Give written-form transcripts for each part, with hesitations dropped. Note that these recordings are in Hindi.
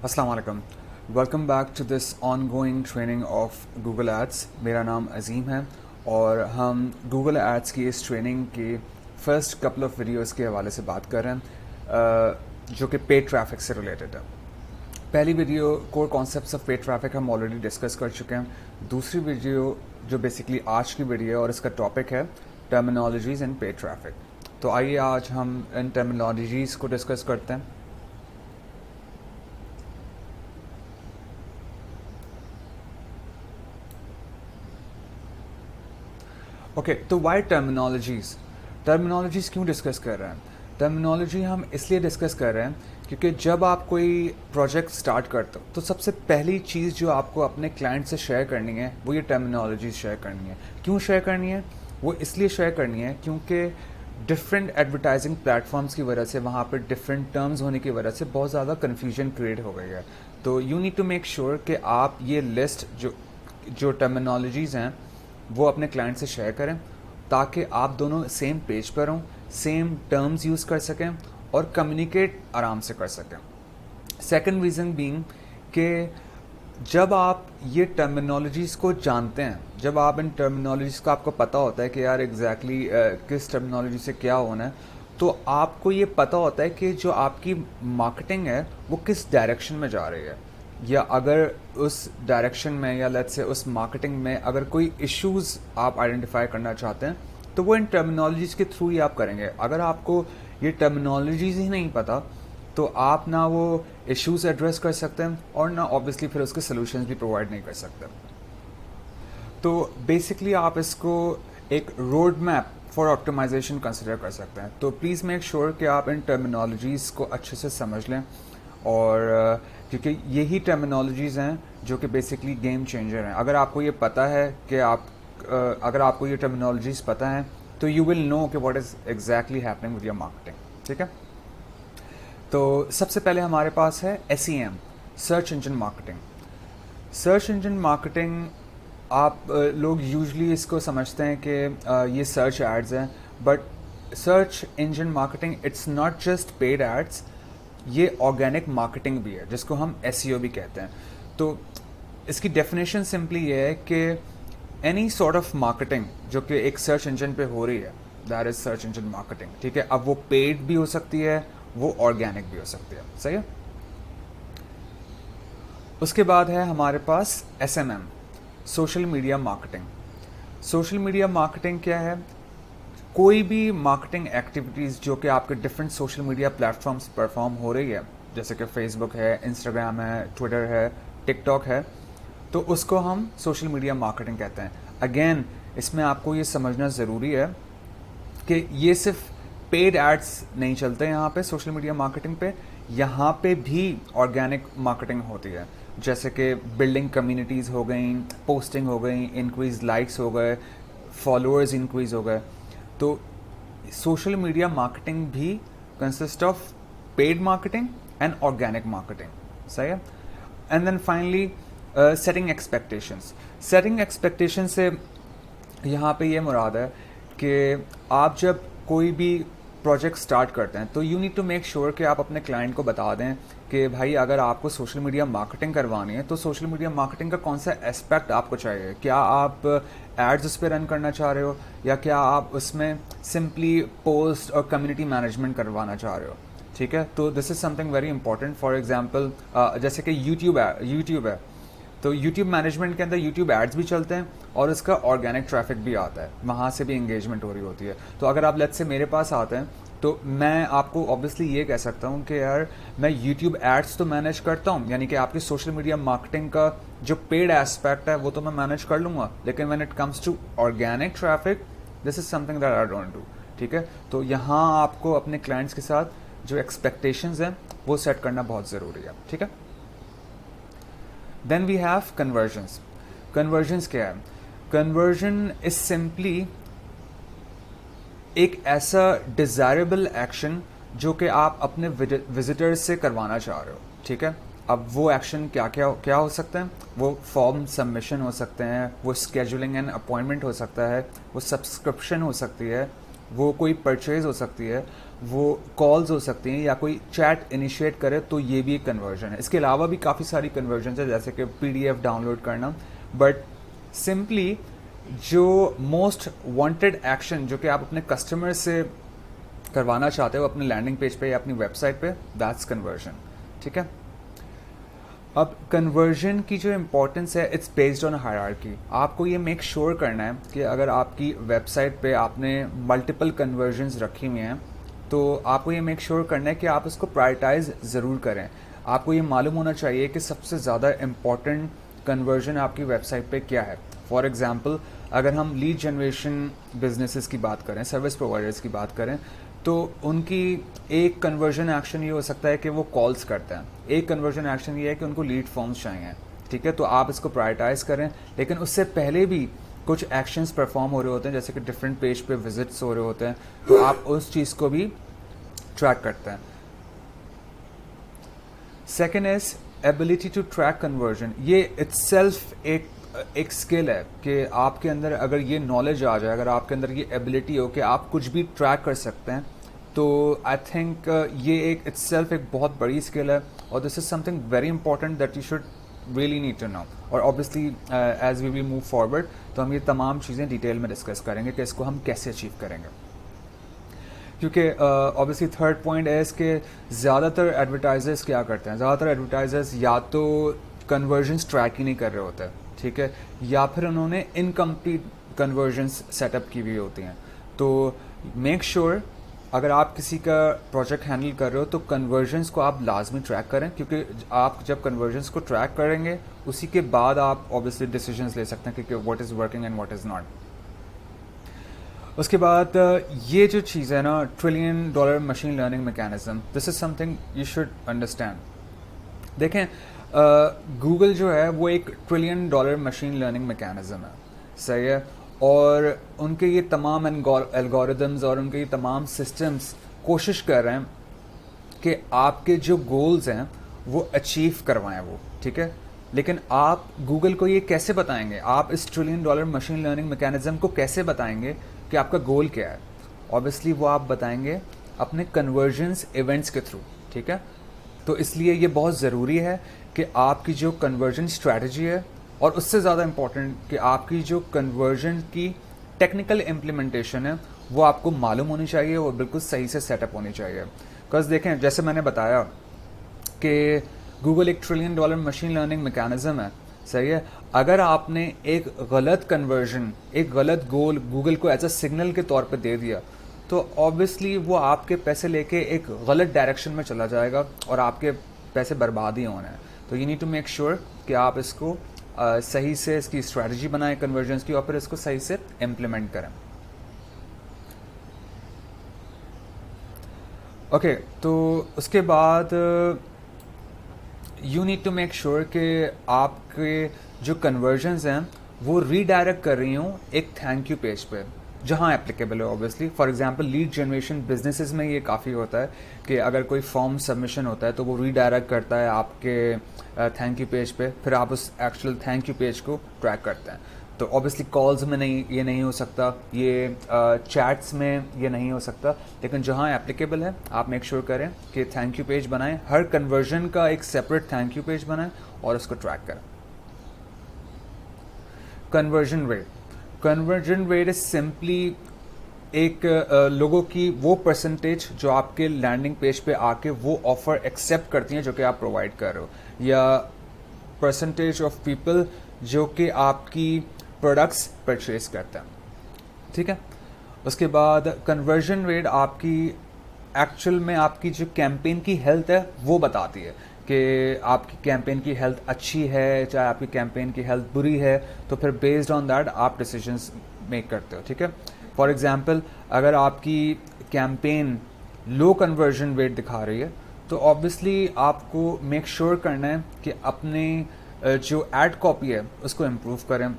अस्सलाम वालेकुम। Welcome back to this ongoing training of Google ads. मेरा नाम अजीम है और हम गूगल एड्स की इस ट्रेनिंग के फर्स्ट कपल ऑफ वीडियोस के हवाले से बात कर रहे हैं जो कि पेड ट्रैफिक से रिलेटेड है। पहली video core concepts of paid traffic हम ऑलरेडी डिस्कस कर चुके हैं। दूसरी वीडियो जो बेसिकली आज की वीडियो है और इसका टॉपिक है टर्मिनोलॉजीज़ इन पेड ट्रैफिक। तो आइए आज हम इन टर्मिनोलॉजीज़ को डिस्कस करते हैं। ओके, तो वाई टर्मिनोलॉजीज़ क्यों डिस्कस कर रहे हैं? टर्मिनोलॉजी हम इसलिए डिस्कस कर रहे हैं क्योंकि जब आप कोई प्रोजेक्ट स्टार्ट करते हो तो सबसे पहली चीज़ जो आपको अपने क्लाइंट से शेयर करनी है वो ये टर्मिनोलॉजीज शेयर करनी है। क्यों शेयर करनी है? वो इसलिए शेयर करनी है क्योंकि डिफरेंट एडवर्टाइजिंग प्लेटफॉर्म्स की वजह से वहाँ पर डिफरेंट टर्म्स होने की वजह से बहुत ज़्यादा कन्फ्यूजन क्रिएट हो गई है। तो you need to make sure कि आप ये लिस्ट जो टर्मिनोलॉजीज़ हैं वो अपने क्लाइंट से शेयर करें ताकि आप दोनों सेम पेज पर हों, सेम टर्म्स यूज़ कर सकें और कम्युनिकेट आराम से कर सकें। सेकंड रीज़न बीइंग कि जब आप ये टर्मिनोलॉजीज़ को जानते हैं, जब आप इन टर्मिनोलॉजीज़ का आपको पता होता है कि यार एग्जैक्टली किस टर्मिनोलॉजी से क्या होना है, तो आपको ये पता होता है कि जो आपकी मार्केटिंग है वो किस डायरेक्शन में जा रही है, या अगर उस डायरेक्शन में या लेट्स से उस मार्केटिंग में अगर कोई इश्यूज़ आप आइडेंटिफाई करना चाहते हैं तो वो इन टर्मिनोलॉजीज़ के थ्रू ही आप करेंगे। अगर आपको ये टर्मिनोलॉजीज़ ही नहीं पता तो आप ना वो इश्यूज़ एड्रेस कर सकते हैं और ना ऑब्वियसली फिर उसके सोल्यूशंस भी प्रोवाइड नहीं कर सकते। तो बेसिकली आप इसको एक road map for optimisation consider कर सकते हैं। तो प्लीज़ मेक श्योर कि आप इन टर्मिनोलॉजीज़ को अच्छे से समझ लें और क्योंकि यही टर्मिनोलॉजीज़ हैं जो कि बेसिकली गेम चेंजर हैं। अगर आपको ये पता है कि अगर आपको ये टर्मिनोलॉजीज़ पता हैं तो यू विल नो कि what is exactly happening with your marketing. ठीक है, तो सबसे पहले हमारे पास है SEM, search engine marketing. Search engine marketing आप लोग यूजली इसको समझते हैं कि ये सर्च एड्स हैं, but search engine marketing it's not just paid ads, ये ऑर्गेनिक मार्केटिंग भी है जिसको हम SEO भी कहते हैं। तो इसकी डेफिनेशन सिंपली ये है कि एनी सॉर्ट ऑफ मार्केटिंग जो कि एक सर्च इंजन पे हो रही है, that is search engine marketing. ठीक है, अब वो पेड भी हो सकती है, वो ऑर्गेनिक भी हो सकती है। सही है। उसके बाद है हमारे पास SMM, social media marketing. Social media marketing क्या है? कोई भी मार्केटिंग एक्टिविटीज़ जो कि आपके different social media platforms perform हो रही है, जैसे कि फेसबुक है, इंस्टाग्राम है, ट्विटर है, टिकटॉक है, तो उसको हम सोशल मीडिया मार्केटिंग कहते हैं। अगेन इसमें आपको ये समझना ज़रूरी है कि ये सिर्फ पेड एड्स नहीं चलते यहाँ पे सोशल मीडिया मार्केटिंग पे, यहाँ पे भी ऑर्गेनिक मार्केटिंग होती है, जैसे कि बिल्डिंग कम्युनिटीज़ हो गई, पोस्टिंग हो गई, इंक्रीज लाइक्स हो गए, फॉलोअर्स इंक्रीज हो गए। तो सोशल मीडिया मार्केटिंग भी consist of paid marketing and organic marketing. सही है। And then finally setting expectations. Setting expectation से यहाँ पे ये मुराद है कि आप जब कोई भी प्रोजेक्ट स्टार्ट करते हैं तो you need to make sure कि आप अपने क्लाइंट को बता दें कि भाई अगर आपको सोशल मीडिया मार्केटिंग करवानी है तो सोशल मीडिया मार्केटिंग का कौन सा एस्पेक्ट आपको चाहिए। क्या आप एड्स उस पर रन करना चाह रहे हो, या क्या आप उसमें सिंपली पोस्ट और कम्युनिटी मैनेजमेंट करवाना चाह रहे हो। ठीक है, तो this is something very important. For example जैसे कि यूट्यूब है, तो यूट्यूब मैनेजमेंट के अंदर यूट्यूब एड्स भी चलते हैं और इसका ऑर्गेनिक ट्रैफिक भी आता है, वहाँ से भी इंगेजमेंट हो रही होती है। तो अगर आप लेट्स से मेरे पास आते हैं तो मैं आपको ऑब्वियसली ये कह सकता हूँ कि यार मैं यूट्यूब एड्स तो मैनेज करता हूँ, यानी कि आपकी सोशल मीडिया मार्केटिंग का जो पेड एस्पेक्ट है वो तो मैं मैनेज कर लूँगा, लेकिन when it comes to organic traffic this is something that I don't do. ठीक है, तो यहाँ आपको अपने क्लाइंट्स के साथ जो एक्सपेक्टेशंस हैं वो सेट करना बहुत ज़रूरी है। ठीक है। Then we have conversions. Conversions क्या है? कन्वर्जन इज सिंपली एक ऐसा डिज़ायरेबल एक्शन जो कि आप अपने विजिटर्स से करवाना चाह रहे हो। ठीक है, अब वो एक्शन क्या क्या क्या हो सकते हैं? वो फॉर्म सबमिशन हो सकते हैं, वो स्केजुलिंग एंड अपॉइंटमेंट हो सकता है, वो सब्सक्रिप्शन हो सकती है, वो कोई परचेज हो सकती है, वो कॉल्स हो सकती हैं, या कोई चैट इनिशिएट करे तो ये भी एक कन्वर्जन है। इसके अलावा भी काफ़ी सारी कन्वर्जन है, जैसे कि PDF डाउनलोड करना। बट सिंपली जो मोस्ट वांटेड एक्शन जो कि आप अपने कस्टमर से करवाना चाहते हो अपने लैंडिंग पेज पे या अपनी वेबसाइट पे, दैट्स कन्वर्जन। ठीक है। अब कन्वर्जन की जो इम्पोर्टेंस है, इट्स बेस्ड ऑन हायरार्की। आपको ये मेक श्योर करना है कि अगर आपकी वेबसाइट पे आपने मल्टीपल कन्वर्जन्स रखी हुई हैं, तो आपको ये मेक श्योर करना है कि आप उसको प्रायोरिटाइज ज़रूर करें। आपको ये मालूम होना चाहिए कि सबसे ज़्यादा इम्पॉर्टेंट कन्वर्जन आपकी वेबसाइट पे क्या है। फॉर एग्ज़ाम्पल, अगर हम लीड जनरेशन बिजनेसेस की बात करें, सर्विस प्रोवाइडर्स की बात करें, तो उनकी एक कन्वर्जन एक्शन ये हो सकता है कि वो कॉल्स करते हैं, एक कन्वर्जन एक्शन ये है कि उनको लीड फॉर्म्स चाहिए। ठीक है, तो आप इसको प्रायोरिटाइज करें, लेकिन उससे पहले भी कुछ एक्शंस परफॉर्म हो रहे होते हैं, जैसे कि डिफरेंट पेज पे विजिट्स हो रहे होते हैं, तो आप उस चीज़ को भी ट्रैक करते हैं। Second is ability to track conversion. ये इट्सेल्फ एक स्किल है कि आपके अंदर अगर ये नॉलेज आ जाए, अगर आपके अंदर ये एबिलिटी हो कि आप कुछ भी ट्रैक कर सकते हैं, तो आई थिंक ये एक इट्सेल्फ एक बहुत बड़ी स्किल है, और this is something very important that you should really need to know. और obviously as we will move forward, तो हम ये तमाम चीज़ें डिटेल में डिस्कस करेंगे कि इसको हम कैसे अचीव करेंगे। क्योंकि ऑब्वियसली थर्ड पॉइंट है इसके, ज़्यादातर एडवर्टाइजर्स क्या करते हैं, ज़्यादातर एडवर्टाइजर्स या तो कन्वर्जन्स ट्रैक ही नहीं कर रहे होते, ठीक है, या फिर उन्होंने इनकम्प्लीट कन्वर्जन्स सेटअप की हुई होती हैं। तो मेक श्योर अगर आप किसी का प्रोजेक्ट हैंडल कर रहे हो तो कन्वर्जन्स को आप लाजमी ट्रैक करें, क्योंकि आप जब कन्वर्जन्स को ट्रैक करेंगे उसी के बाद आप ऑब्वियसली डिसीजंस ले सकते हैं कि what is working and what is not. उसके बाद ये जो चीज़ है ना, $1 trillion machine learning mechanism, this is something you should understand. देखें, गूगल जो है वो एक $1 ट्रिलियन मशीन लर्निंग मैकेनिज्म है, सही है, और उनके ये तमाम एल्गोरिदम्स और उनके ये तमाम सिस्टम्स कोशिश कर रहे हैं कि आपके जो गोल्स हैं वो अचीव करवाएं वो, ठीक है। लेकिन आप गूगल को ये कैसे बताएंगे, आप इस $1 ट्रिलियन मशीन लर्निंग मैकेनिज्म को कैसे बताएंगे कि आपका गोल क्या है? ऑब्वियसली वो आप बताएंगे अपने कन्वर्जन्स इवेंट्स के थ्रू, ठीक है। तो इसलिए ये बहुत ज़रूरी है कि आपकी जो कन्वर्जन स्ट्रैटेजी है, और उससे ज़्यादा इम्पॉर्टेंट कि आपकी जो कन्वर्जन की टेक्निकल इम्प्लीमेंटेशन है वो आपको मालूम होनी चाहिए, वो बिल्कुल सही से सेटअप होनी चाहिए। बिकॉज देखें, जैसे मैंने बताया कि गूगल एक $1 ट्रिलियन मशीन लर्निंग मैकेनिज्म है, सही है। अगर आपने एक गलत कन्वर्जन, एक गलत गोल गूगल को एज अ सिग्नल के तौर पे दे दिया, तो ऑब्वियसली वो आपके पैसे लेके एक गलत डायरेक्शन में चला जाएगा और आपके पैसे बर्बाद ही होने हैं। तो you need to make sure कि आप इसको सही से इसकी स्ट्रैटेजी बनाएं कन्वर्जन्स की, और फिर इसको सही से इम्प्लीमेंट करें। ओके, तो उसके बाद you need to make sure कि आपके जो कन्वर्जन्स हैं वो रीडायरेक्ट कर रही हूँ एक थैंक यू पेज पे, जहाँ एप्लीकेबल है obviously. For example, lead generation businesses में ये काफ़ी होता है कि अगर कोई फॉर्म सबमिशन होता है तो वो रीडायरेक्ट करता है आपके थैंक यू पेज पे, फिर आप उस एक्चुअल थैंक यू पेज को ट्रैक करते हैं। तो ऑब्वियसली कॉल्स में ये नहीं हो सकता, ये चैट्स में ये नहीं हो सकता, लेकिन जहाँ एप्लीकेबल है आप मेक श्योर करें कि थैंक यू पेज बनाएं, हर कन्वर्जन का एक सेपरेट थैंक यू पेज बनाएं और उसको ट्रैक करें। कन्वर्जन रेट इज सिंपली एक लोगों की वो परसेंटेज जो आपके लैंडिंग पेज पे आके वो ऑफर एक्सेप्ट करती हैं जो कि आप प्रोवाइड कर रहे हो, या परसेंटेज ऑफ पीपल जो कि आपकी प्रोडक्ट्स परचेज करते हैं, ठीक है। उसके बाद कन्वर्जन रेट आपकी एक्चुअल में आपकी जो कैंपेन की हेल्थ है वो बताती है कि आपकी कैंपेन की हेल्थ अच्छी है, चाहे आपकी कैंपेन की हेल्थ बुरी है, तो फिर बेस्ड ऑन दैट आप डिसीजंस मेक करते हो, ठीक है। फॉर एग्जांपल, अगर आपकी कैंपेन लो कन्वर्जन रेट दिखा रही है तो ऑब्वियसली आपको मेक श्योर करना है कि अपने जो एड कॉपी है उसको इम्प्रूव करें,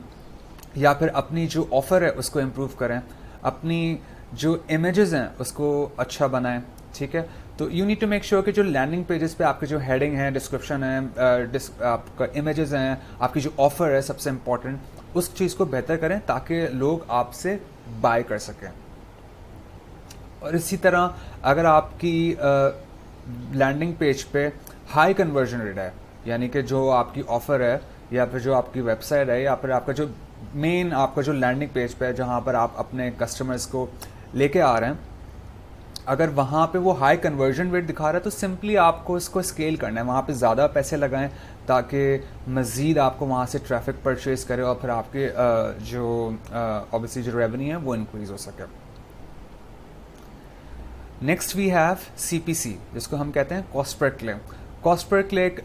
या फिर अपनी जो ऑफ़र है उसको इम्प्रूव करें, अपनी जो इमेजेस हैं उसको अच्छा बनाएं, ठीक है। तो you need to make sure कि जो लैंडिंग पेजेस पे आपके जो हेडिंग है, डिस्क्रिप्शन है, आपका इमेजेस हैं, आपकी जो ऑफ़र है सबसे इम्पॉर्टेंट, उस चीज़ को बेहतर करें ताकि लोग आपसे बाय कर सकें। और इसी तरह अगर आपकी लैंडिंग पेज पे हाई कन्वर्जन रेट है, यानी कि जो आपकी ऑफ़र है या फिर जो आपकी वेबसाइट है या फिर आपका जो मेन आपका जो लैंडिंग पेज पे है जहाँ पर आप अपने कस्टमर्स को लेके आ रहे हैं, अगर वहाँ पे वो हाई कन्वर्जन रेट दिखा रहा है तो सिंपली आपको इसको स्केल करना है, वहाँ पे ज़्यादा पैसे लगाएं ताकि मज़ीद आपको वहाँ से ट्रैफिक परचेज़ करे और फिर आपके जो ऑब्वियसली जो रेवेन्यू है वो इंक्रीज़ हो सके। नेक्स्ट वी हैव CPC, जिसको हम कहते हैं cost per click. Cost per click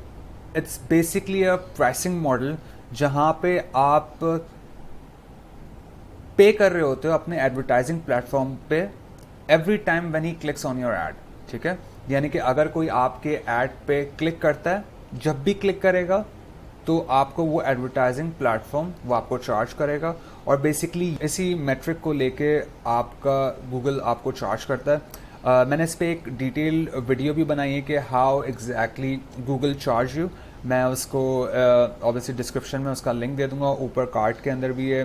it's basically a pricing model जहाँ पे आप पे कर रहे होते हो अपने एडवर्टाइजिंग प्लेटफॉर्म पे every time when he clicks on your add. ठीक है, यानी कि अगर कोई आपके एड पे क्लिक करता है, जब भी क्लिक करेगा तो आपको वो एडवर्टाइजिंग प्लेटफॉर्म वो आपको चार्ज करेगा और बेसिकली इसी मेट्रिक को लेके आपका गूगल आपको चार्ज करता है। मैंने इस पर एक डिटेल वीडियो भी बनाई है कि how exactly Google charge you. मैं उसको ऑब्वियसली डिस्क्रिप्शन में उसका लिंक दे दूंगा, ऊपर कार्ड के अंदर भी ये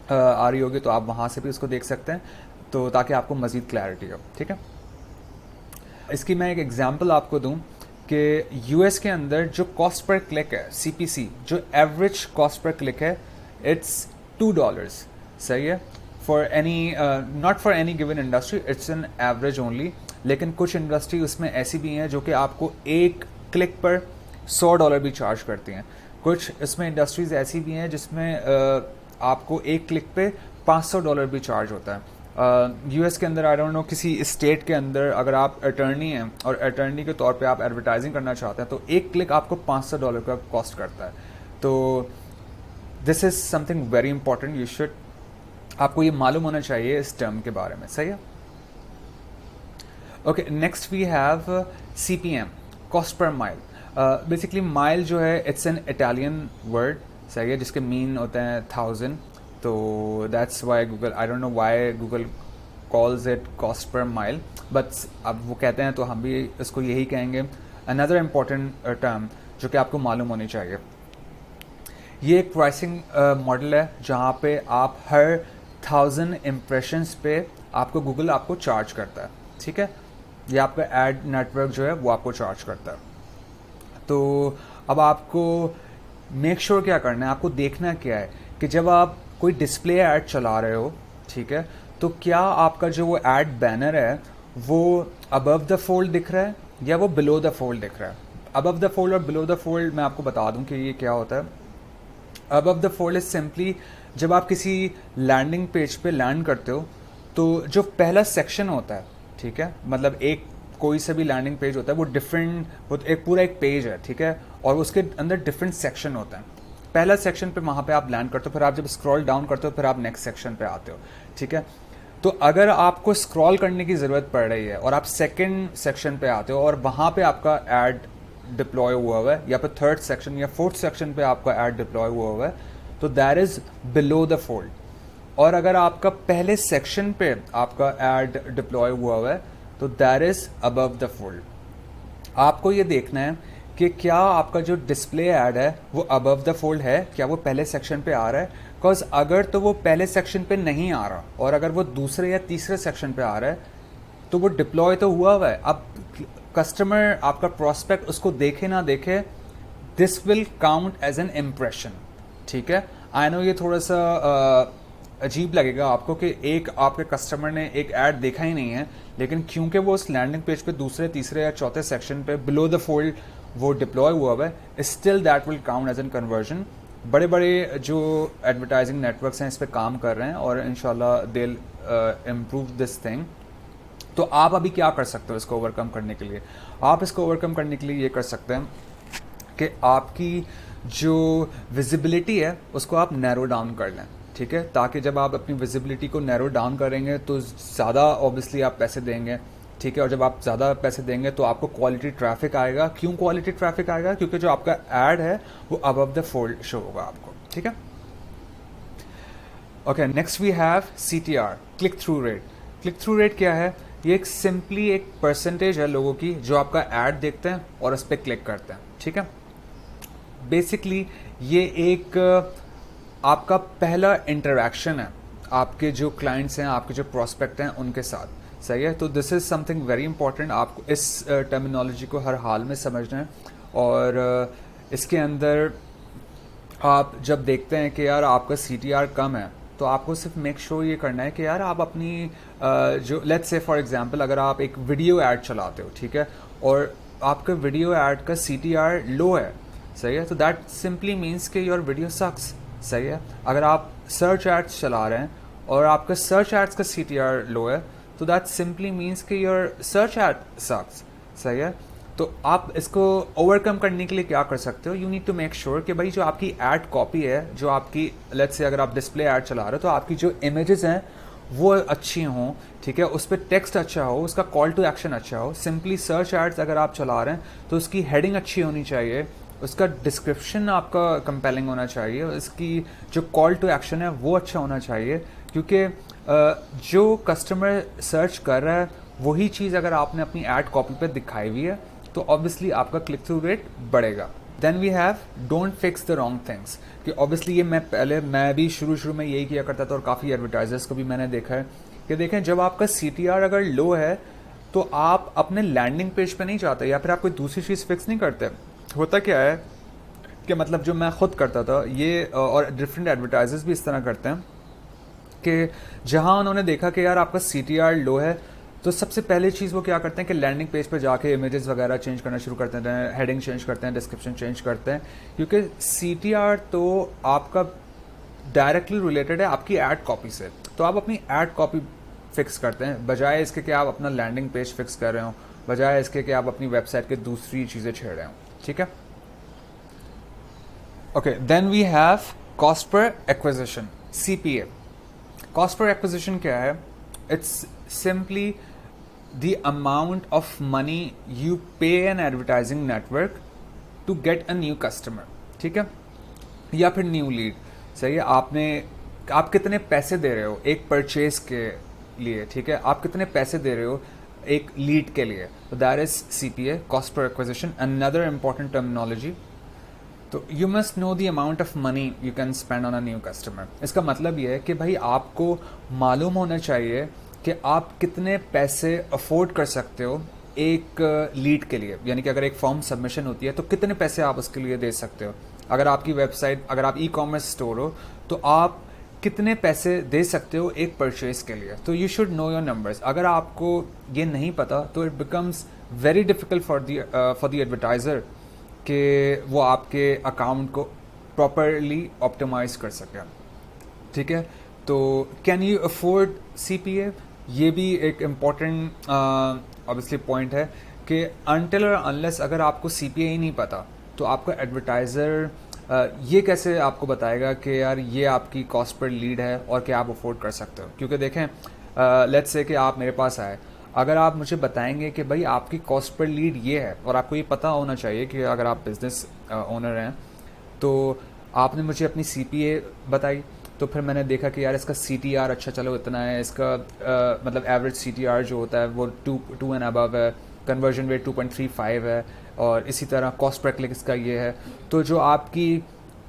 आ रही होगी तो आप वहाँ से भी उसको देख सकते हैं, तो ताकि आपको मज़ीद क्लैरिटी हो। ठीक है, इसकी मैं एक एग्जांपल आपको दूं कि यूएस के अंदर जो कॉस्ट पर क्लिक है CPC, जो एवरेज कॉस्ट पर क्लिक है इट्स $2। सही है, for any not for any given industry, it's an average only. लेकिन कुछ इंडस्ट्री उसमें ऐसी भी हैं जो कि आपको एक क्लिक पर $100 भी चार्ज करती हैं। कुछ इसमें इंडस्ट्रीज ऐसी भी हैं जिसमें आपको एक क्लिक पे $500 भी चार्ज होता है। यूएस के अंदर आई डोंट नो किसी स्टेट के अंदर अगर आप अटर्नी हैं और अटर्नी के तौर पे आप एडवर्टाइजिंग करना चाहते हैं तो एक क्लिक आपको $500 का कॉस्ट करता है। तो this is something very important, you should, आपको ये मालूम होना चाहिए इस टर्म के बारे में। सही है, okay. Next we have CPM, cost per mille. Basically mille जो है इट्स एन इटालियन वर्ड, सही है, जिसके मीन होते हैं 1000। तो that's why Google, I don't know why Google calls it cost per mile, but अब वो कहते हैं तो हम भी इसको यही कहेंगे। अनदर इम्पॉर्टेंट टर्म जो कि आपको मालूम होनी चाहिए, ये एक प्राइसिंग मॉडल है जहाँ पे आप हर 1000 इम्प्रेशंस पे आपको गूगल आपको चार्ज करता है। ठीक है, ये आपका एड नेटवर्क जो है वो आपको चार्ज करता है। तो अब आपको मेक श्योर क्या करना है, आपको देखना क्या है कि जब आप कोई डिस्प्ले ऐड चला रहे हो, ठीक है, तो क्या आपका जो वो ऐड बैनर है वो अबव द फोल्ड दिख रहा है या वो बिलो द फोल्ड दिख रहा है। अबव द फोल्ड और बिलो द फोल्ड मैं आपको बता दूं कि ये क्या होता है। Above the fold is simply जब आप किसी लैंडिंग पेज पे लैंड करते हो तो जो पहला सेक्शन होता है, ठीक है, मतलब एक कोई से भी लैंडिंग पेज होता है वो डिफरेंट, वो एक पूरा एक पेज है, ठीक है, और उसके अंदर डिफरेंट सेक्शन होते हैं। पहला सेक्शन पे वहाँ पे आप लैंड करते हो, फिर आप जब स्क्रॉल डाउन करते हो फिर आप नेक्स्ट सेक्शन पे आते हो। ठीक है, तो अगर आपको स्क्रॉल करने की ज़रूरत पड़ रही है और आप सेकंड सेक्शन पे आते हो और वहाँ पे आपका ऐड डिप्लॉय हुआ हुआ है, या फिर थर्ड सेक्शन या फोर्थ सेक्शन पे आपका ऐड डिप्लॉय हुआ हुआ है, तो that is below the fold. और अगर आपका पहले सेक्शन पे आपका ऐड डिप्लॉय हुआ हुआ है तो that is above the fold. आपको ये देखना है कि क्या आपका जो डिस्प्ले ऐड है वो अबव द फोल्ड है, क्या वो पहले सेक्शन पे आ रहा है। बिकॉज अगर तो वो पहले सेक्शन पे नहीं आ रहा और अगर वो दूसरे या तीसरे सेक्शन पे आ रहा है तो वो डिप्लॉय तो हुआ हुआ है। अब कस्टमर आपका प्रोस्पेक्ट उसको देखे ना देखे, this will count as an impression. ठीक है, आई नो ये थोड़ा सा अजीब लगेगा आपको कि एक आपके कस्टमर ने एक ऐड देखा ही नहीं है, लेकिन क्योंकि वो उस लैंडिंग पेज पे दूसरे तीसरे या चौथे सेक्शन पे बिलो द फोल्ड वो डिप्लॉय हुआ है, still that will count as an conversion. बड़े बड़े जो एडवर्टाइजिंग नेटवर्क्स हैं इस पर काम कर रहे हैं और इंशाल्लाह they will improve this thing. तो आप अभी क्या कर सकते हो इसको ओवरकम करने के लिए? आप इसको ओवरकम करने के लिए ये कर सकते हैं कि आपकी जो विजिबिलिटी है उसको आप नैरो डाउन कर लें। ठीक है, ताकि जब आप अपनी विजिबिलिटी को नैरो डाउन करेंगे तो ज़्यादा ऑब्वियसली आप पैसे देंगे। ठीक है, और जब आप ज़्यादा पैसे देंगे तो आपको क्वालिटी ट्रैफिक आएगा। क्यों क्वालिटी ट्रैफिक आएगा? क्योंकि जो आपका ऐड है वो अबव द फोल्ड शो होगा आपको। ठीक है, okay. Next we have CTR, click through rate. Click through rate क्या है? ये एक सिंपली एक परसेंटेज है लोगों की जो आपका ऐड देखते हैं और उस पर क्लिक करते हैं। ठीक है, बेसिकली ये एक आपका पहला इंटरेक्शन है आपके जो क्लाइंट्स हैं, आपके जो प्रोस्पेक्ट हैं उनके साथ। सही है। तो this is something very important, आपको इस टर्मिनोलॉजी को हर हाल में समझना है। और इसके अंदर आप जब देखते हैं कि यार आपका CTR कम है, तो आपको सिर्फ मेक श्योर ये करना है कि यार आप अपनी जो लेट्स से फॉर एग्जांपल अगर आप एक वीडियो ऐड चलाते हो, ठीक है, और आपका वीडियो ऐड का CTR लो है, सही है, तो दैट सिंपली मीन्स कि योर वीडियो सक्स, सही है। अगर आप सर्च एड्स चला रहे हैं और आपका सर्च एड्स का CTR लो है, तो दैट सिंपली मीन्स कि योर सर्च एड सक्स, सही है। तो आप इसको ओवरकम करने के लिए क्या कर सकते हो, you need to make sure कि भाई जो आपकी एड कॉपी है, जो आपकी लेट्स से अगर आप डिस्प्ले ऐड चला रहे हो, तो आपकी जो इमेजेस हैं वो अच्छी हों, ठीक है, उस पर टेक्स्ट अच्छा हो, उसका कॉल टू एक्शन अच्छा हो। सिंपली सर्च एड्स अगर आप चला रहे हैं तो उसकी हेडिंग अच्छी होनी चाहिए, उसका डिस्क्रिप्शन आपका कंपेलिंग होना चाहिए, उसकी जो कॉल टू एक्शन है वो अच्छा होना चाहिए, क्योंकि जो कस्टमर सर्च कर रहा है वही चीज़ अगर आपने अपनी ऐड कॉपी पे दिखाई हुई है तो ऑब्वियसली आपका क्लिक थ्रू रेट बढ़ेगा। Then we have don't fix the wrong things, कि ऑब्वियसली ये मैं भी शुरू में यही किया करता था और काफ़ी एडवर्टाइजर्स को भी मैंने देखा है कि देखें जब आपका CTR अगर लो है तो आप अपने लैंडिंग पेज पे नहीं जाते या फिर आप कोई दूसरी चीज़ फिक्स नहीं करते। होता क्या है कि मतलब जो मैं खुद करता था ये और डिफरेंट एडवर्टाइजर्स भी इस तरह करते हैं कि जहां उन्होंने देखा कि यार आपका CTR लो है, तो सबसे पहले चीज़ वो क्या करते हैं कि लैंडिंग पेज पर जाके इमेजेस वगैरह चेंज करना शुरू करते हैं, हेडिंग चेंज करते हैं, डिस्क्रिप्शन चेंज करते हैं, क्योंकि CTR तो आपका डायरेक्टली रिलेटेड है आपकी ऐड कॉपी से। तो आप अपनी ऐड कॉपी फिक्स करते हैं बजाय इसके कि आप अपना लैंडिंग पेज फिक्स कर रहे हो, बजाय इसके कि आप अपनी वेबसाइट के दूसरी चीज़ें छेड़ रहे हो, ठीक है। Okay, then we have cost per acquisition, CPA। Cost per acquisition क्या है? It's simply the amount of money you pay an advertising network to get a new customer, ठीक है, या फिर न्यू लीड, सही है। आप कितने पैसे दे रहे हो एक परचेज के लिए, ठीक है, आप कितने पैसे दे रहे हो एक लीड के लिए, तो that is CPA, cost per acquisition, another important terminology. तो you must know the amount of money you can spend on a new customer. इसका मतलब ये है कि भाई आपको मालूम होना चाहिए कि आप कितने पैसे अफोर्ड कर सकते हो एक लीड के लिए, यानी कि अगर एक फॉर्म सबमिशन होती है तो कितने पैसे आप उसके लिए दे सकते हो। अगर आपकी वेबसाइट, अगर आप ई-कॉमर्स स्टोर हो तो आप कितने पैसे दे सकते हो एक परचेज के लिए। तो you should know your numbers. अगर आपको ये नहीं पता तो it becomes very difficult for the advertiser कि वो आपके अकाउंट को प्रॉपरली ऑप्टिमाइज कर सके, ठीक है। तो कैन यू अफोर्ड CPA, ये भी एक इम्पॉर्टेंट ऑब्वियसली पॉइंट है कि अनटिल और अनलेस अगर आपको CPA ही नहीं पता तो आपका एडवर्टाइज़र ये कैसे आपको बताएगा कि यार ये आपकी कॉस्ट पर लीड है और क्या आप अफोर्ड कर सकते हो। क्योंकि देखें लेट्स से कि आप मेरे पास आए, अगर आप मुझे बताएंगे कि भाई आपकी कॉस्ट पर लीड ये है, और आपको ये पता होना चाहिए कि अगर आप बिजनेस ओनर हैं तो आपने मुझे अपनी CPA बताई, तो फिर मैंने देखा कि यार इसका CTR अच्छा चलो इतना है, इसका मतलब एवरेज CTR जो होता है वो 2 एंड अबव है, कन्वर्जन रेट 2.35 है, और इसी तरह कॉस्ट पर क्लिक इसका ये है। तो जो आपकी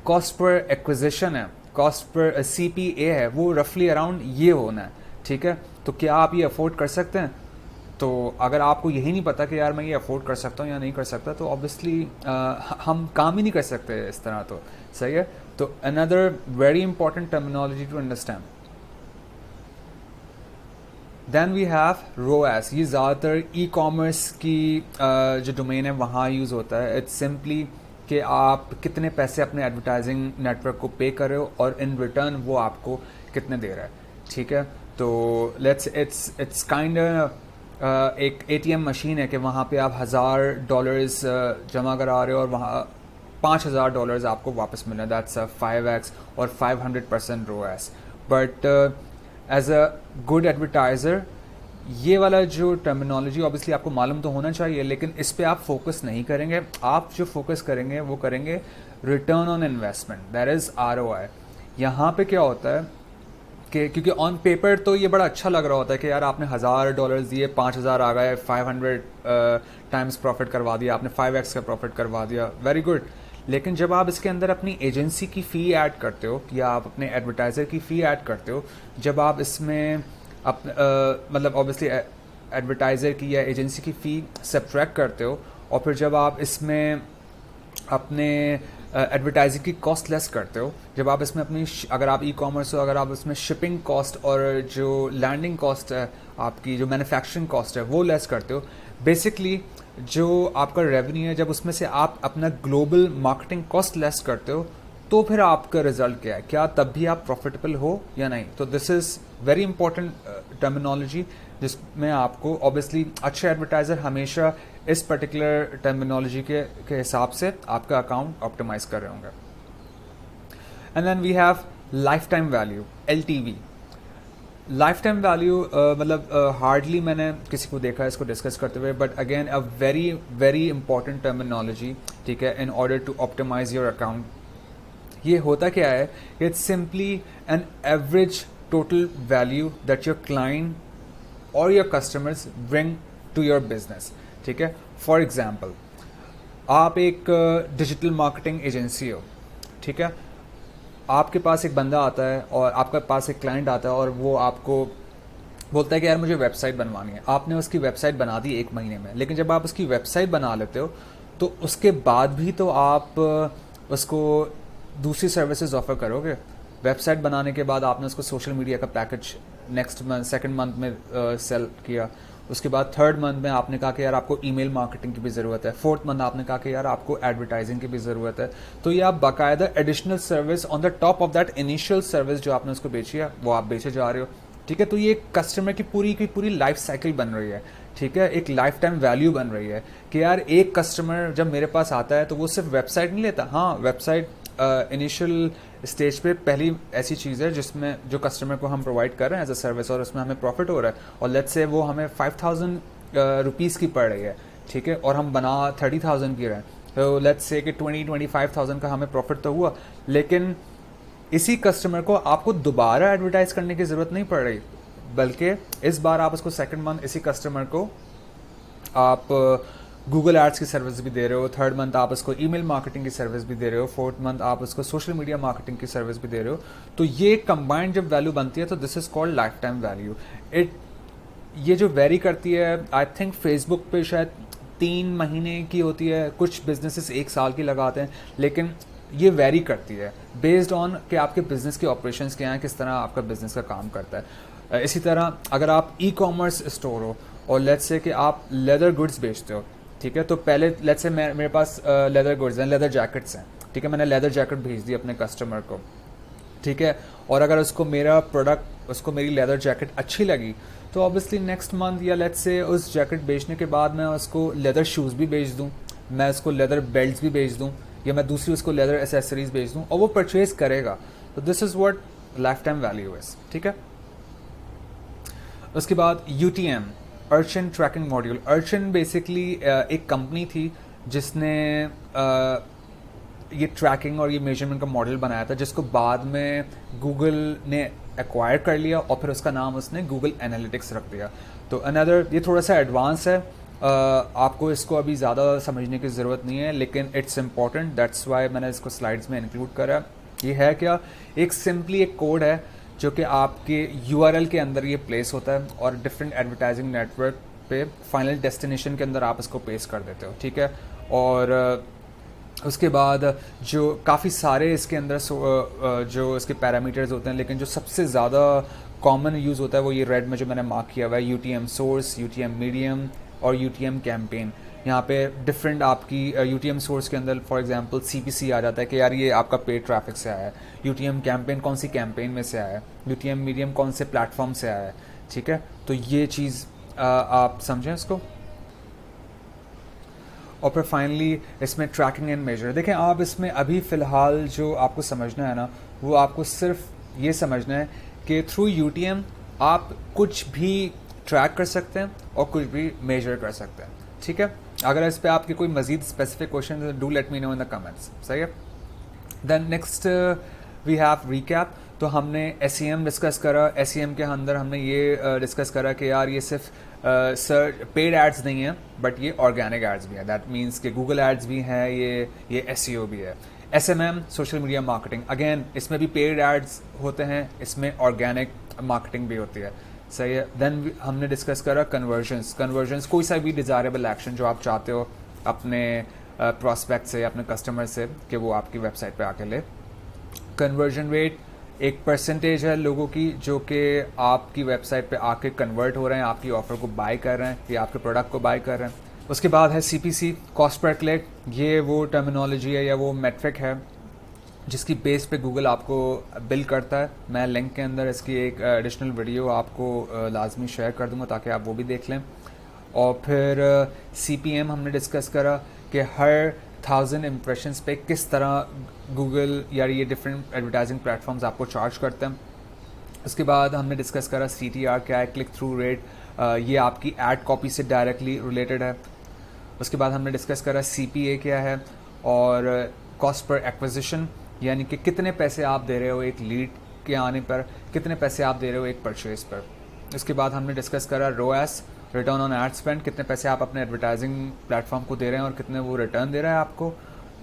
कॉस्ट पर एक्विजिशन है, कॉस्ट पर CPA है, वो रफली अराउंड ये होना है, ठीक है। तो क्या आप ये अफोर्ड कर सकते हैं? तो अगर आपको यही नहीं पता कि यार मैं ये अफोर्ड कर सकता हूँ या नहीं कर सकता, तो ऑब्वियसली हम काम ही नहीं कर सकते इस तरह, तो सही है। तो another very important terminology to understand. Then we have ROAS। ये ज़्यादातर ई-कॉमर्स की जो डोमेन है वहाँ यूज़ होता है। इट्स सिंपली कि आप कितने पैसे अपने एडवर्टाइजिंग नेटवर्क को पे कर रहे हो और इन रिटर्न वो आपको कितने दे रहा है, ठीक है। तो लेट्स इट्स काइंड एक ATM मशीन है कि वहाँ पे आप $1000 जमा करा रहे हो और वहाँ $5000 आपको वापस मिल रहा है। दैट्स 5x और 500% ROAS। But as a good advertiser ये वाला जो टर्मिनोलॉजी ऑब्वियसली आपको मालूम तो होना चाहिए, लेकिन इस पे आप फोकस नहीं करेंगे। आप जो फोकस करेंगे वो करेंगे return on investment, that is ROI। यहाँ पे क्या होता है कि क्योंकि ऑन पेपर तो ये बड़ा अच्छा लग रहा होता है कि यार आपने $1000 दिए, 5000 आ गए, 500 टाइम्स प्रॉफिट करवा दिया आपने, 5x का प्रॉफिट करवा दिया, वेरी गुड। लेकिन जब आप इसके अंदर अपनी एजेंसी की फ़ी ऐड करते हो या आप अपने एडवर्टाइज़र की फ़ी ऐड करते हो, जब आप इसमें मतलब ऑब्वियसली एडवर्टाइज़र की या एजेंसी की फ़ी सब्ट्रैक्ट करते हो और फिर जब आप इसमें अपने एडवर्टाइजिंग की कॉस्ट लेस करते हो, जब आप इसमें अपनी अगर आप ई कॉमर्स हो, अगर आप इसमें शिपिंग कॉस्ट और जो लैंडिंग कॉस्ट है, आपकी जो मैन्युफैक्चरिंग कॉस्ट है वो लेस करते हो, बेसिकली जो आपका रेवेन्यू है, जब उसमें से आप अपना ग्लोबल मार्केटिंग कॉस्ट लेस करते हो, तो फिर आपका रिजल्ट क्या है, क्या तब भी आप प्रॉफिटेबल हो या नहीं। तो this is very important terminology, जिसमें आपको ऑब्वियसली अच्छे एडवर्टाइज़र हमेशा इस पर्टिकुलर टर्मिनोलॉजी के हिसाब से आपका अकाउंट ऑप्टिमाइज कर रहे होंगे। And then we have life time value, LTV। Life time value मतलब हार्डली मैंने किसी को देखा है इसको डिस्कस करते हुए, but again a very very important terminology, ठीक है, in order to optimise your account. ये होता क्या है, it's simply an average total value that your client और your customers bring to your business, ठीक है। फॉर एग्जाम्पल, आप एक डिजिटल मार्केटिंग एजेंसी हो, ठीक है, आपके पास एक बंदा आता है और आपके पास एक क्लाइंट आता है और वो आपको बोलता है कि यार मुझे वेबसाइट बनवानी है। आपने उसकी वेबसाइट बना दी 1 महीने में, लेकिन जब आप उसकी वेबसाइट बना लेते हो तो उसके बाद भी तो आप उसको दूसरी सर्विसेज ऑफर करोगे। वेबसाइट बनाने के बाद आपने उसको सोशल मीडिया का package next month, second month में सेल किया। उसके बाद थर्ड मंथ में आपने कहा कि यार आपको ईमेल मार्केटिंग की भी ज़रूरत है। फोर्थ मंथ आपने कहा कि यार आपको एडवर्टाइजिंग की भी ज़रूरत है। तो ये आप बाकायदा additional service on the top of that initial service जो आपने उसको बेची है वो आप बेचे जा रहे हो, ठीक है। तो ये कस्टमर की पूरी लाइफ साइकिल बन रही है, ठीक है, एक लाइफ टाइम वैल्यू बन रही है कि यार एक कस्टमर जब मेरे पास आता है तो वो सिर्फ वेबसाइट नहीं लेता। हाँ, वेबसाइट इनिशियल स्टेज पे पहली ऐसी चीज़ है जिसमें जो कस्टमर को हम प्रोवाइड कर रहे हैं एज अ सर्विस और उसमें हमें प्रॉफिट हो रहा है, और लेट्स से वो हमें 5000 रुपीज़ की पड़ रही है, ठीक है, और हम बना 30,000 की रहे हैं, तो लेट्स से कि 20-25,000 का हमें प्रॉफिट तो हुआ। लेकिन इसी कस्टमर को आपको दोबारा एडवर्टाइज करने की ज़रूरत नहीं पड़ रही, बल्कि इस बार आप उसको सेकंड मंथ इसी कस्टमर को आप गूगल एड्स की सर्विस भी दे रहे हो, थर्ड मंथ आप उसको ईमेल मार्केटिंग की सर्विस भी दे रहे हो, फोर्थ मंथ आप उसको सोशल मीडिया मार्केटिंग की सर्विस भी दे रहे हो। तो ये कंबाइंड जब वैल्यू बनती है तो this is called life time value. ये जो वेरी करती है, आई थिंक फेसबुक पे शायद 3 महीने की होती है, कुछ बिजनेसेस 1 साल की लगाते हैं, लेकिन ये वेरी करती है बेस्ड ऑन कि आपके बिजनेस के ऑपरेशंस क्या हैं, किस तरह आपका बिजनेस का काम करता है। इसी तरह अगर आप ई कॉमर्स स्टोर हो और लेट्स से कि आप लेदर गुड्स बेचते हो, ठीक है, तो पहले लेट्स से मेरे पास लेदर गुड्स हैं, लेदर जैकेट्स हैं, ठीक है, मैंने लेदर जैकेट भेज दी अपने कस्टमर को, ठीक है, और अगर उसको मेरा प्रोडक्ट, उसको मेरी लेदर जैकेट अच्छी लगी तो ऑब्वियसली नेक्स्ट मंथ या लेट्स से उस जैकेट बेचने के बाद मैं उसको लेदर शूज़ भी बेच दूँ, मैं उसको लेदर बेल्ट्स भी बेच दूँ, या मैं दूसरी उसको लेदर एसेसरीज बेच दूँ और वो परचेज करेगा। तो this is what life time value is, ठीक है। उसके बाद UTM, urchin tracking module. Urchin basically एक कंपनी थी जिसने ये ट्रैकिंग और ये मेजरमेंट का मॉडल बनाया था, जिसको बाद में गूगल ने एक्वायर कर लिया और फिर उसका नाम उसने गूगल एनालिटिक्स रख दिया। तो अनदर, ये थोड़ा सा एडवांस है, आपको इसको अभी ज़्यादा समझने की ज़रूरत नहीं है, लेकिन इट्स इम्पॉर्टेंट, दैट्स वाई मैंने इसको स्लाइड्स में इंक्लूड करा। ये है क्या, एक सिंपली एक कोड है जो कि आपके URL के अंदर ये प्लेस होता है और डिफरेंट एडवर्टाइजिंग नेटवर्क पे फाइनल डेस्टिनेशन के अंदर आप इसको पेस्ट कर देते हो, ठीक है। और उसके बाद जो काफ़ी सारे इसके अंदर जो इसके पैरामीटर्स होते हैं, लेकिन जो सबसे ज़्यादा कॉमन यूज़ होता है वो ये रेड में जो मैंने मार्क किया हुआ है, UTM सोर्स, UTM मीडियम और UTM कैंपेन। यहाँ पे डिफरेंट आपकी UTM सोर्स के अंदर फॉर एग्जांपल CPC आ जाता है कि यार ये आपका पेड ट्रैफिक से आया है, UTM कैंपेन कौन सी कैंपेन में से आया है, UTM मीडियम कौन से प्लेटफॉर्म से आया है, ठीक है। तो ये चीज़ आप समझें इसको। और फिर फाइनली इसमें ट्रैकिंग एंड मेजर। देखें, आप इसमें अभी फ़िलहाल जो आपको समझना है ना, वो आपको सिर्फ ये समझना है कि थ्रू UTM आप कुछ भी ट्रैक कर सकते हैं और कुछ भी मेजर कर सकते हैं, ठीक है। अगर इस पर आपके कोई मज़ीद specific question do let me know in the comments, सही है। Then next we have recap. तो हमने SEM डिस्कस करा, SEM के अंदर हमने ये डिस्कस करा कि यार ये सिर्फ सर पेड एड्स नहीं है, बट ये ऑर्गेनिक एड्स भी है। दैट मीन्स कि गूगल एड्स भी हैं, ये SEO भी है। SMM social media marketing, again इसमें भी पेड एड्स होते हैं, इसमें ऑर्गेनिक मार्केटिंग भी होती है, सही है। देन हमने डिस्कस करा कन्वर्जन्स कोई सा भी डिज़ायरेबल एक्शन जो आप चाहते हो अपने प्रॉस्पेक्ट से, अपने कस्टमर से, कि वो आपकी वेबसाइट पे आके ले। कन्वर्जन रेट एक परसेंटेज है लोगों की जो कि आपकी वेबसाइट पे आके कन्वर्ट हो रहे हैं, आपकी ऑफ़र को बाय कर रहे हैं या आपके प्रोडक्ट को बाय कर रहे हैं। उसके बाद है CPC, कॉस्ट पर क्लिक। ये वो टर्मिनोलॉजी है या वो मेट्रिक है जिसकी बेस पे गूगल आपको बिल करता है। मैं लिंक के अंदर इसकी एक एडिशनल वीडियो आपको लाजमी शेयर कर दूंगा ताकि आप वो भी देख लें। और फिर CPM हमने डिस्कस करा कि हर 1000 इम्प्रेशंस पे किस तरह गूगल या ये डिफरेंट एडवर्टाइजिंग प्लेटफॉर्म्स आपको चार्ज करते हैं। उसके बाद हमने डिस्कस करा CTR क्या है, क्लिक थ्रू रेट, ये आपकी एड कॉपी से डायरेक्टली रिलेटेड है। उसके बाद हमने डिस्कस करा CPA क्या है और कॉस्ट पर एक्विजिशन, यानी कि कितने पैसे आप दे रहे हो एक लीड के आने पर, कितने पैसे आप दे रहे हो एक परचेज पर। उसके बाद हमने डिस्कस करा ROAS, return on ad spend, कितने पैसे आप अपने एडवर्टाइजिंग प्लेटफॉर्म को दे रहे हैं और कितने वो रिटर्न दे रहा है आपको।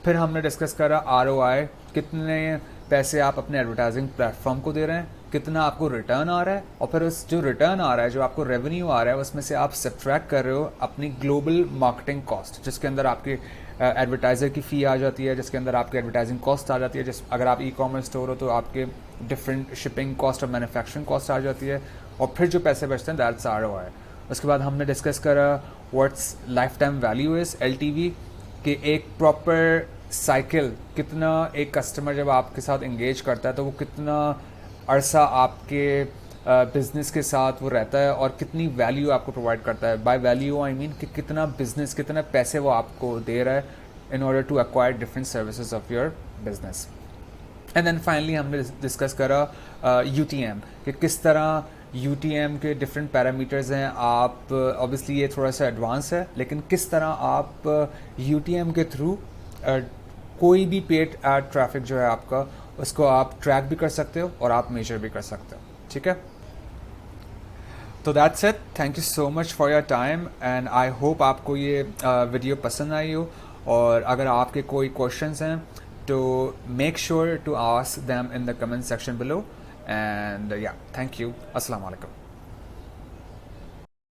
फिर हमने डिस्कस करा ROI, कितने पैसे आप अपने एडवर्टाइजिंग प्लेटफॉर्म को दे रहे हैं, कितना आपको रिटर्न आ रहा है। और फिर उस जो रिटर्न आ रहा है, जो आपको रेवेन्यू आ रहा है, उसमें से आप सब्ट्रैक्ट कर रहे हो अपनी ग्लोबल मार्केटिंग कॉस्ट, जिसके अंदर आपकी एडवर्टाइज़र की फ़ी आ जाती है, जिसके अंदर आपकी एडवर्टाइजिंग कॉस्ट आ जाती है। जिस अगर आप ई-कॉमर्स स्टोर हो तो आपके डिफरेंट शिपिंग कॉस्ट और मैन्युफैक्चरिंग कॉस्ट आ जाती है। और फिर जो पैसे बचते हैं दैट्स ROI। उसके बाद हमने डिस्कस करा what's life time value is, LTV, कि एक प्रॉपर साइकिल कितना एक कस्टमर जब आपके साथ इंगेज करता है तो वो कितना अरसा आपके बिज़नेस के साथ वो रहता है और कितनी वैल्यू आपको प्रोवाइड करता है। बाय वैल्यू आई मीन कि कितना बिजनेस, कितने पैसे वो आपको दे रहा है in order to acquire different services of your business. And then finally हमने डिस्कस करा UTM, कि किस तरह UTM के डिफरेंट पैरामीटर्स हैं। आप ऑब्वियसली ये थोड़ा सा एडवांस है, लेकिन किस तरह आप UTM के थ्रू कोई भी पेड एड ट्रैफिक जो है आपका, उसको आप ट्रैक भी कर सकते हो और आप मेजर भी कर सकते हो। ठीक है, तो that's it. Thank you so much for your time and I hope आपको ये वीडियो पसंद आई हो। और अगर आपके कोई क्वेश्चंस हैं तो make sure to ask them in the comment section below. And yeah, thank you. अस्सलाम वालेकुम।